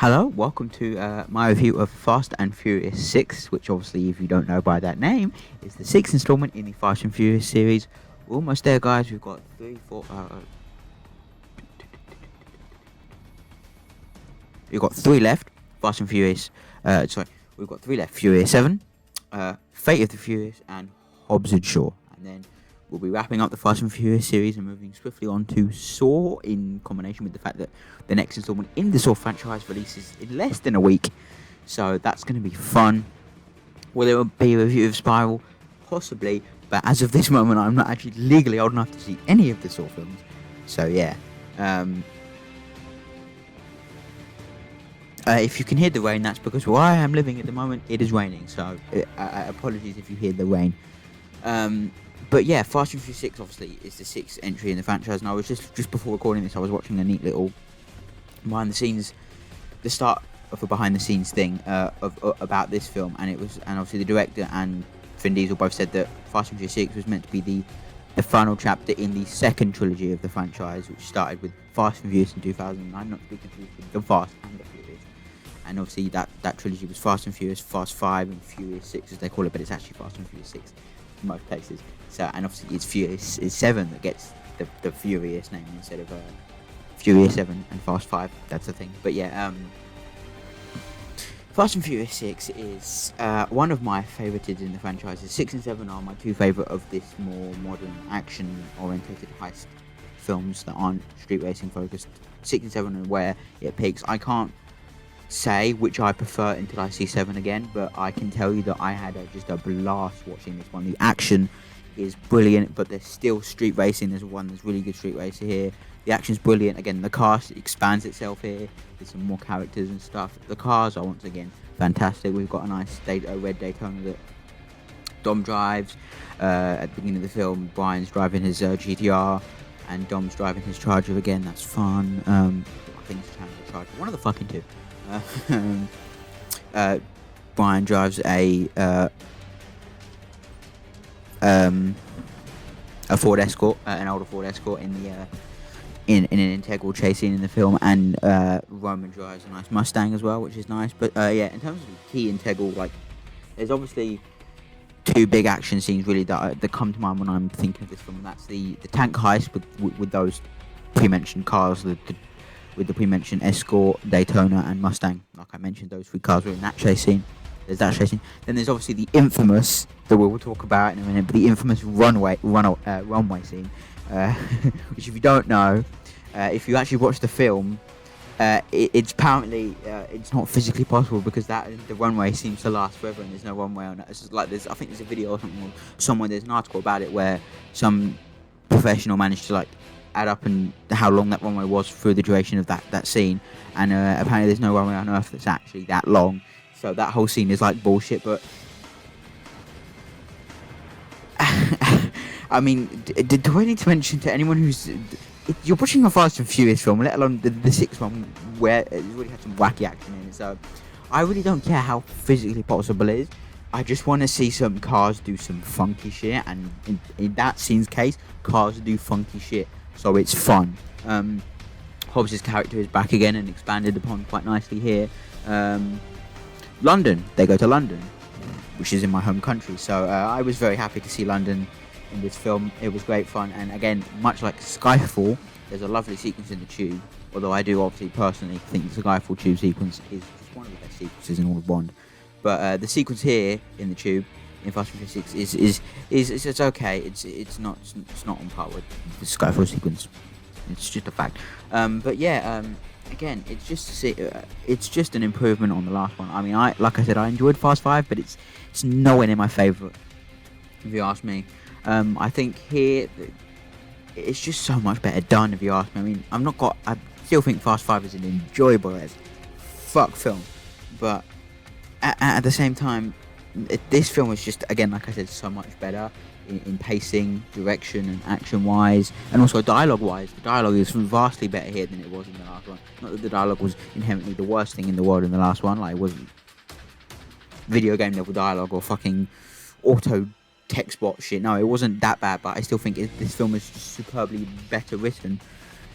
Hello, welcome to my review of Fast and Furious 6, which obviously, if you don't know by that name, is the sixth installment in the Fast and Furious series. We're almost there, guys. We've got we've got three left. Fast and Furious, we've got three left. Furious 7, Fate of the Furious, and Hobbs and Shaw. And then we'll be wrapping up the Fast and Furious series and moving swiftly on to Saw, in combination with the fact that the next installment in the Saw franchise releases in less than a week. So that's going to be fun. Will there be a review of Spiral? Possibly. But as of this moment, I'm not actually legally old enough to see any of the Saw films. So yeah. If you can hear the rain, that's because where I am living at the moment, it is raining. So apologies if you hear the rain. But yeah, Fast and Furious 6 obviously is the sixth entry in the franchise, and I was just before recording this, I was watching a neat little behind the scenes, the start of a behind the scenes thing about this film, and obviously the director and Vin Diesel both said that Fast and Furious 6 was meant to be the final chapter in the second trilogy of the franchise, which started with Fast and Furious in 2009, not to be confused with The Fast and the Furious. And obviously that trilogy was Fast and Furious, Fast 5 and Furious 6 as they call it, but it's actually Fast and Furious 6 in most places. So, and obviously it's Furious 7 that gets the Furious name instead of Furious 7 and Fast 5. That's the thing. But yeah, Fast and Furious 6 is one of my favorited in the franchises. 6 and 7 are my two favorite of this more modern action-orientated heist films that aren't street racing focused. 6 and 7 are where it peaks. I can't say which I prefer until I see 7 again, but I can tell you that I had just a blast watching this one. The action is brilliant, but there's still street racing. There's really good street racer here. The action's brilliant. Again, the cast expands itself here. There's some more characters and stuff. The cars are once again fantastic. We've got a nice red Daytona that Dom drives. At the beginning of the film, Brian's driving his GTR and Dom's driving his Charger again. That's fun. I think it's a Charger. One of the fucking two. Brian drives a Ford Escort, an older Ford Escort in an integral chase scene in the film, and Roman drives a nice Mustang as well, which is nice. But yeah, in terms of the key integral, like, there's obviously two big action scenes really that come to mind when I'm thinking of this film. That's the tank heist with those pre-mentioned cars, with the pre-mentioned Escort, Daytona, and Mustang. Like I mentioned, those three cars were in that chase scene. There's that chase scene. Then there's obviously the infamous, that we'll talk about in a minute, but the infamous runway scene, which, if you don't know, if you actually watch the film, it's apparently it's not physically possible because the runway seems to last forever and there's no runway on it. It's just like I think there's a video or something somewhere. There's an article about it where some professional managed to add up and how long that runway was through the duration of that scene, and apparently there's no runway on Earth that's actually that long. So that whole scene is like bullshit. But I mean, do I need to mention to anyone who's you're watching a Fast and Furious film, let alone the sixth one, where it's really had some wacky action in it? So I really don't care how physically possible it is. I just want to see some cars do some funky shit, and in that scene's case, cars do funky shit. So it's fun. Hobbs' character is back again and expanded upon quite nicely here. London, they go to London, which is in my home country. So I was very happy to see London in this film. It was great fun, and again, much like Skyfall, there's a lovely sequence in the tube. Although I do obviously personally think the Skyfall tube sequence is just one of the best sequences in all of Bond. But the sequence here in the tube in Fast and Furious 6 is it's okay. It's not on par with the Skyfall sequence. It's just a fact. But yeah, again, it's just an improvement on the last one. I mean, like I said, I enjoyed Fast 5, but it's nowhere near my favourite, if you ask me. I think here it's just so much better done, if you ask me. I mean, I still think Fast 5 is an enjoyable as fuck film, but at the same time, this film is just, again, like I said, so much better in pacing, direction, and action-wise, and also dialogue-wise. The dialogue is vastly better here than it was in the last one. Not that the dialogue was inherently the worst thing in the world in the last one, like it wasn't video game level dialogue or fucking auto text bot shit. No, it wasn't that bad, but I still think this film is superbly better written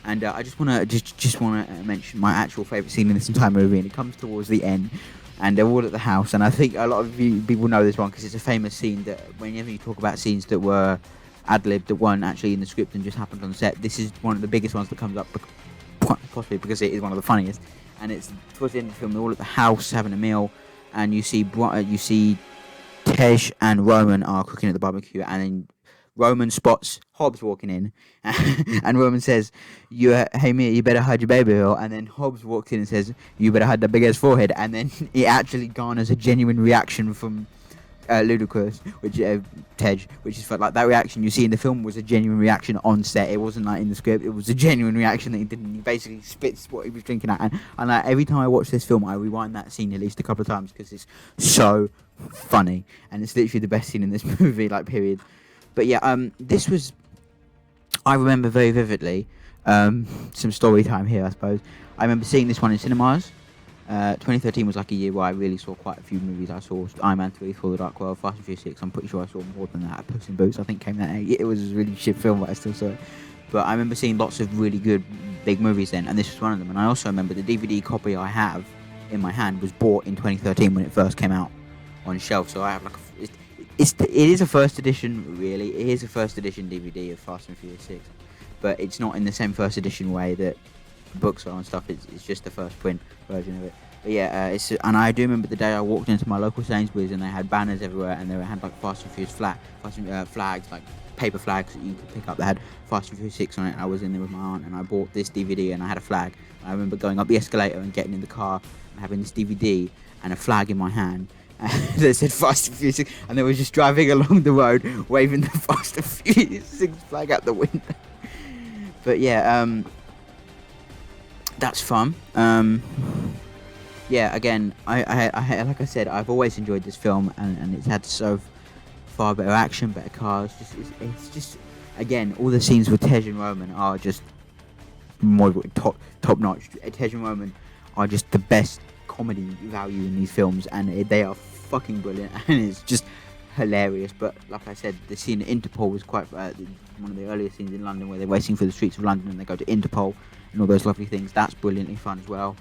And I just want to mention my actual favourite scene in this entire movie, and it comes towards the end, and they're all at the house, and I think a lot of people know this one because it's a famous scene that whenever you talk about scenes that were ad-libbed, that weren't actually in the script and just happened on set, this is one of the biggest ones that comes up, possibly because it is one of the funniest. And it's towards the end of the film, they're all at the house having a meal, and you see Tej and Roman are cooking at the barbecue, and then Roman spots Hobbs walking in, and Roman says, "Hey mate, you better hide your baby oil." And then Hobbs walks in and says, "You better hide the big ass forehead." And then it actually garners a genuine reaction from Ludacris, Tej, which is like that reaction you see in the film was a genuine reaction on set. It wasn't like in the script. It was a genuine reaction that he did. He basically spits what he was drinking at, and like every time I watch this film, I rewind that scene at least a couple of times because it's so funny, and it's literally the best scene in this movie, like period. But yeah, this was, I remember very vividly, some story time here, I suppose. I remember seeing this one in cinemas. 2013 was like a year where I really saw quite a few movies. I saw Iron Man 3, Thor: The Dark World, Fast and Furious 6. I'm pretty sure I saw more than that. Puss in Boots, I think, came that year. It was a really shit film, but I still saw it. But I remember seeing lots of really good big movies then, and this was one of them. And I also remember the DVD copy I have in my hand was bought in 2013 when it first came out on shelf. So I have like it is a first edition, really. It is a first edition DVD of Fast and Furious 6, but it's not in the same first edition way that books are and stuff. It's just the first print version of it. But yeah, and I do remember the day I walked into my local Sainsbury's and they had banners everywhere, and they had like Fast and Furious flags, like paper flags that you could pick up that had Fast and Furious 6 on it. And I was in there with my aunt, and I bought this DVD, and I had a flag. And I remember going up the escalator and getting in the car and having this DVD and a flag in my hand that said Fast and Furious 6, and they were just driving along the road waving the Fast and Furious 6 flag out the window. But yeah, that's fun. Yeah, again, I like I said, I've always enjoyed this film, and it's had so far better action, better cars. It's just again, all the scenes with Tej and Roman are just more top notch. Tej and Roman are just the best comedy value in these films, and they are fucking brilliant, and it's just hilarious. But like I said, the scene at Interpol was quite one of the earlier scenes in London where they're racing through the streets of London and they go to Interpol and all those lovely things. That's brilliantly fun as well.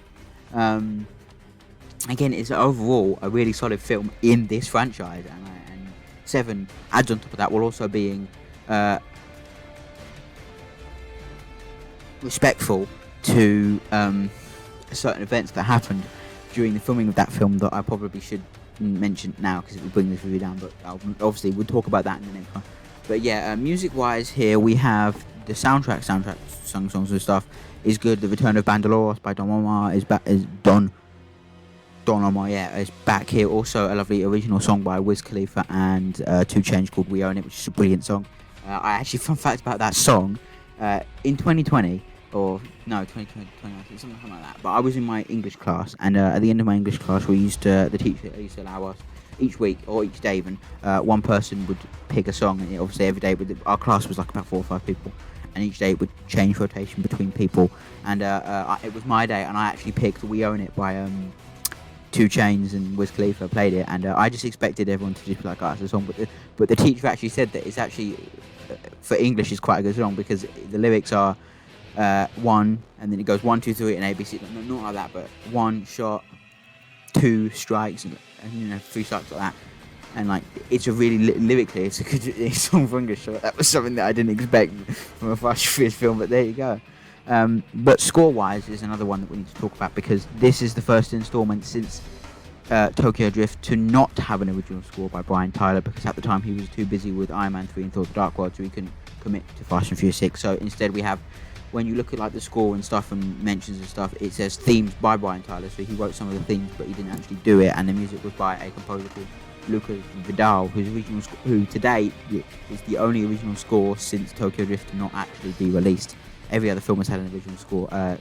Again, it's overall a really solid film in this franchise, and 7 adds on top of that while also being respectful to certain events that happened during the filming of that film that I probably should mention now because it will bring this review down, but obviously we'll talk about that in the next one. But yeah, music wise here we have the soundtrack songs and stuff is good. The Return of Bandalos by Don Omar is Don Omar, is back here. Also a lovely original song by Wiz Khalifa and 2 Chainz called We Own It, which is a brilliant song. I actually, fun fact about that song, in 2020, or no, 2019, something like that. But I was in my English class, and at the end of my English class, the teacher used to allow us each week or each day even, one person would pick a song, and obviously every day, our class was like about 4 or 5 people, and each day it would change rotation between people, and it was my day, and I actually picked We Own It by 2 Chainz and Wiz Khalifa played it, and I just expected everyone to just be like, it's a song, but the teacher actually said that it's actually, for English, is quite a good song, because the lyrics are 1, and then it goes 1, 2, 3, and ABC, not like that, but 1 shot, 2 strikes, and 3 strikes like that, and like, it's a really, lyrically, it's a good song for English, so that was something that I didn't expect from a Fast and Furious film, but there you go. But score-wise is another one that we need to talk about, because this is the first installment since Tokyo Drift to not have an original score by Brian Tyler, because at the time he was too busy with Iron Man 3 and Thor: The Dark World, so he couldn't commit to Fast and Furious 6. So instead we have, when you look at like the score and stuff and mentions and stuff, it says themes by Brian Tyler, so he wrote some of the themes but he didn't actually do it, and the music was by a composer called Lucas Vidal, who today is the only original score since Tokyo Drift to not actually be released. Every other film has had an original score.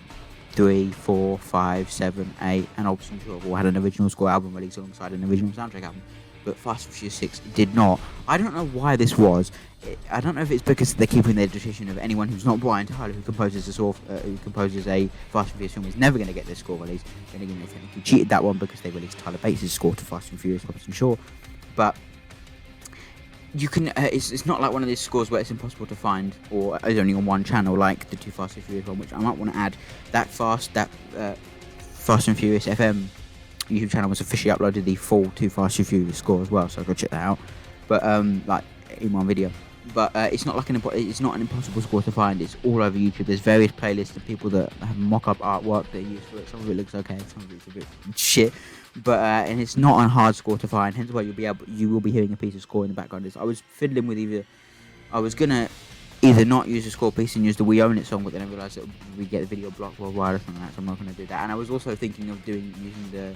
3, 4, 5, 7, 8, and Obson all had an original score album released alongside an original soundtrack album. But Fast and Furious 6 did not. I don't know why this was. I don't know if it's because they're keeping their tradition of anyone who's not Brian Tyler, who composes a Fast and Furious film, is never going to get their score released. Then again, they technically cheated that one because they released Tyler Bates' score to Fast and Furious, I'm sure. But you can. It's not like one of these scores where it's impossible to find, or is only on one channel, like the Too Fast and Furious one, which I might want to add. That Fast and Furious FM YouTube channel was officially uploaded the full Too Fast and Furious score as well, so go check that out. But like in one video. But it's not like it's not an impossible score to find. It's all over YouTube. There's various playlists of people that have mock-up artwork they use for it. Some of it looks okay, some of it's a bit shit. But and it's not a hard score to find. Hence why you will be hearing a piece of score in the background. I was fiddling with I was gonna either not use the score piece and use the We Own It song, but then I realised that we get the video blocked worldwide or something like that, so I'm not gonna do that. And I was also thinking of using the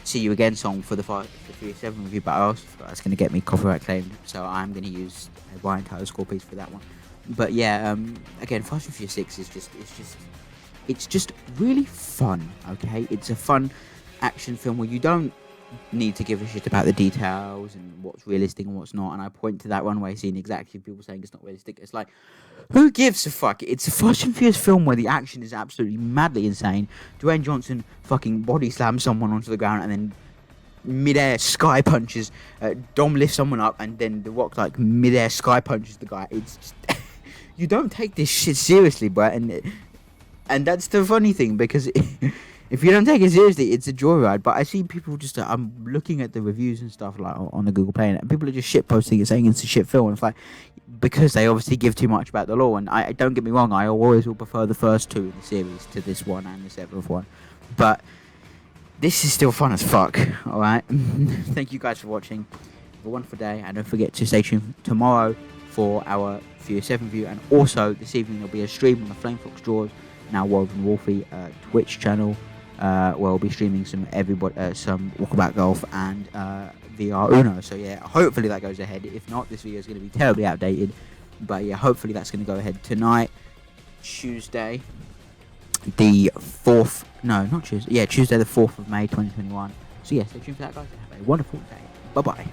See You Again song for the 387 review, but I also thought that's going to get me copyright claimed, so I'm going to use my entire score piece for that one. But yeah, again, Fast and Furious 6 is just really fun, okay? It's a fun action film where you don't need to give a shit about the details and what's realistic and what's not, and I point to that runway scene exactly, people saying it's not realistic. It's like, who gives a fuck? It's a Fast and Furious film where the action is absolutely madly insane. Dwayne Johnson fucking body slams someone onto the ground and then mid-air sky punches. Dom lifts someone up and then The Rock like mid-air sky punches the guy. It's just you don't take this shit seriously, bro. And that's the funny thing, because if you don't take it seriously, it's a joyride. But I see people just I'm looking at the reviews and stuff like on the Google Play, and people are just shit posting it, saying it's a shit film. And it's like, because they obviously give too much about the lore. And I don't get me wrong, I always will prefer the first two in the series to this one and the seventh one. But this is still fun as fuck. All right. Thank you guys for watching. Have a wonderful day, and don't forget to stay tuned tomorrow for our Furious 7 review. And also this evening there'll be a stream on the Flame Fox Draws, now Woven Wolfie Twitch channel. Where we'll be streaming some Walkabout Golf and VR Uno. So yeah, hopefully that goes ahead. If not, this video is going to be terribly outdated. But yeah, hopefully that's going to go ahead tonight, Tuesday, the 4th. No, not Tuesday. Yeah, Tuesday the 4th of May, 2021. So yeah, stay tuned for that, guys. Have a wonderful day. Bye bye.